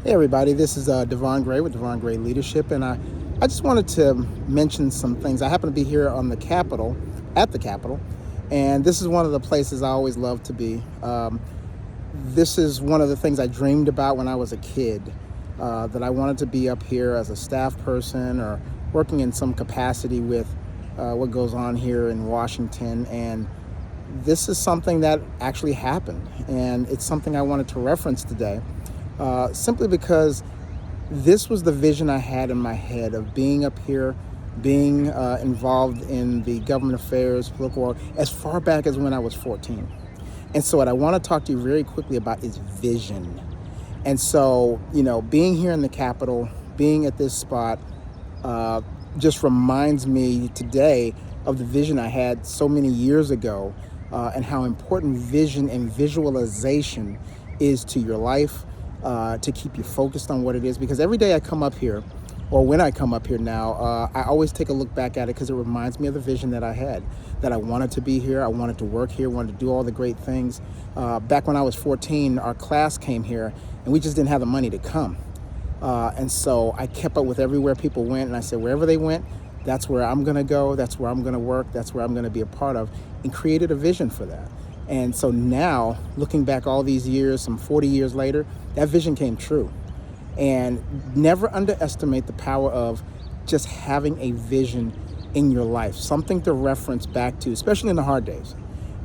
Hey everybody, this is Devon Gray with Devon Gray Leadership, and I just wanted to mention some things. I happen to be here on the Capitol, at the Capitol, and this is one of the places I always love to be. This is one of the things I dreamed about when I was a kid, that I wanted to be up here as a staff person or working in some capacity with what goes on here in Washington, and this is something that actually happened, and it's something I wanted to reference today. Simply because this was the vision I had in my head of being up here, being involved in the government affairs, political world, as far back as when I was 14. And so what I want to talk to you very quickly about is vision. And so, being here in the Capitol, being at this spot, just reminds me today of the vision I had so many years ago, and how important vision and visualization is to your life, to keep you focused on what it is. Because every day I come up here, or when I come up here now, I always take a look back at it because it reminds me of the vision that I had, that I wanted to be here, I wanted to work here, wanted to do all the great things. Back when I was 14, our class came here, and we just didn't have the money to come. And so I kept up with everywhere people went, and I said, wherever they went, that's where I'm going to go, that's where I'm going to work, that's where I'm going to be a part of, and created a vision for that. And so now, looking back all these years, some 40 years later, that vision came true. And never underestimate the power of just having a vision in your life, something to reference back to, especially in the hard days,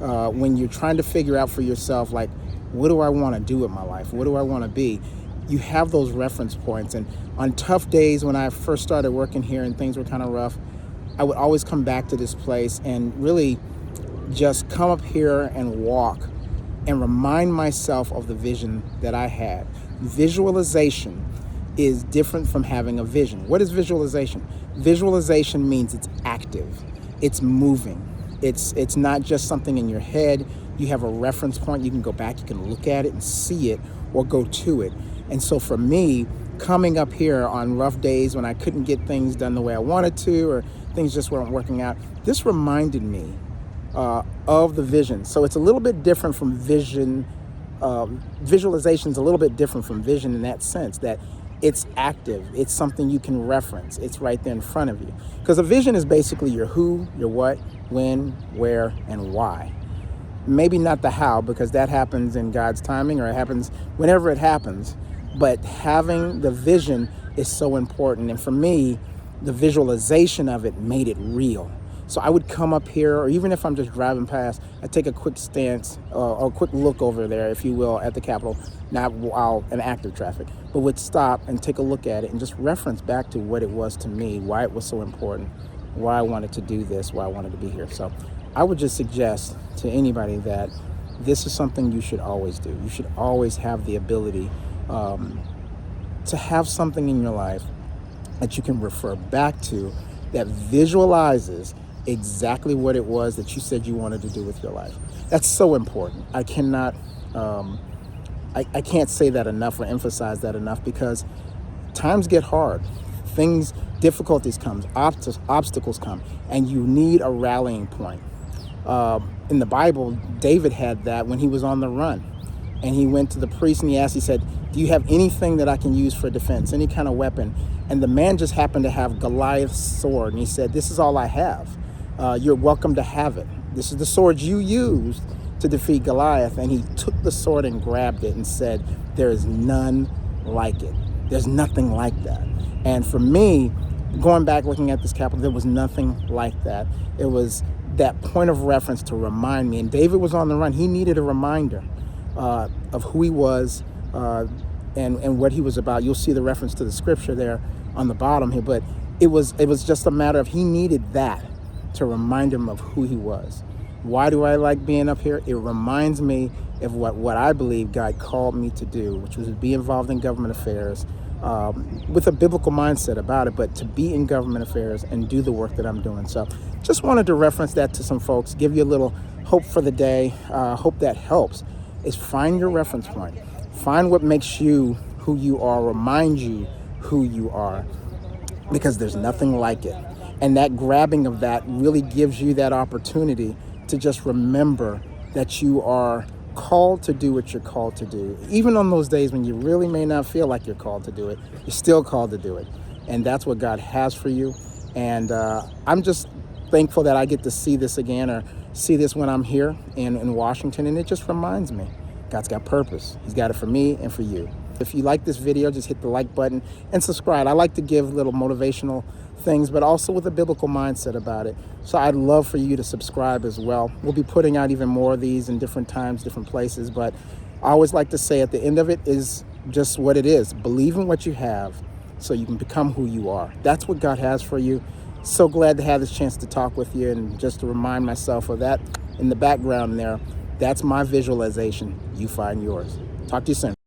when you're trying to figure out for yourself, like, what do I want to do with my life? What do I want to be? You have those reference points. And on tough days, when I first started working here and things were kind of rough, I would always come back to this place and really just come up here and walk and remind myself of the vision that I had. Visualization is different from having a vision. What is visualization? Visualization means it's active, it's moving. It's not just something in your head. You have a reference point, you can go back, you can look at it and see it or go to it. And so for me, coming up here on rough days when I couldn't get things done the way I wanted to, or things just weren't working out, this reminded me of the vision. So it's a little bit different from vision. Visualization is a little bit different from vision in that sense, that it's active. It's something you can reference. It's right there in front of you. Because a vision is basically your who, your what, when, where, and why. Maybe not the how, because that happens in God's timing, or it happens whenever it happens. But having the vision is so important. And for me, the visualization of it made it real. So I would come up here, or even if I'm just driving past, I take a quick stance, or a quick look over there, if you will, at the Capitol, not while in active traffic, but would stop and take a look at it and just reference back to what it was to me, why it was so important, why I wanted to do this, why I wanted to be here. So I would just suggest to anybody that this is something you should always do. You should always have the ability to have something in your life that you can refer back to that visualizes exactly what it was that you said you wanted to do with your life. That's so important. I cannot, I can't say that enough or emphasize that enough, because times get hard. Difficulties come, obstacles come, and you need a rallying point. In the Bible, David had that when he was on the run. And he went to the priest and he said, do you have anything that I can use for defense, any kind of weapon? And the man just happened to have Goliath's sword. And he said, this is all I have. You're welcome to have it. This is the sword you used to defeat Goliath. And he took the sword and grabbed it and said, there is none like it. There's nothing like that. And for me, going back, looking at this Capitol, there was nothing like that. It was that point of reference to remind me. And David was on the run. He needed a reminder of who he was, and what he was about. You'll see the reference to the scripture there on the bottom here, but it was just a matter of he needed that to remind him of who he was. Why do I like being up here? It reminds me of what I believe God called me to do, which was to be involved in government affairs, with a biblical mindset about it, but to be in government affairs and do the work that I'm doing. So just wanted to reference that to some folks, give you a little hope for the day. Hope that helps. Is find your reference point. Find what makes you who you are, remind you who you are, because there's nothing like it. And that grabbing of that really gives you that opportunity to just remember that you are called to do what you're called to do. Even on those days when you really may not feel like you're called to do it, you're still called to do it. And that's what God has for you. And I'm just thankful that I get to see this again, or see this when I'm here in Washington. And it just reminds me, God's got purpose. He's got it for me and for you. If you like this video, just hit the like button and subscribe. I like to give little motivational things, but also with a biblical mindset about it. So I'd love for you to subscribe as well. We'll be putting out even more of these in different times, different places. But I always like to say at the end of it is just what it is. Believe in what you have so you can become who you are. That's what God has for you. So glad to have this chance to talk with you, and just to remind myself of that in the background there. That's my visualization. You find yours. Talk to you soon.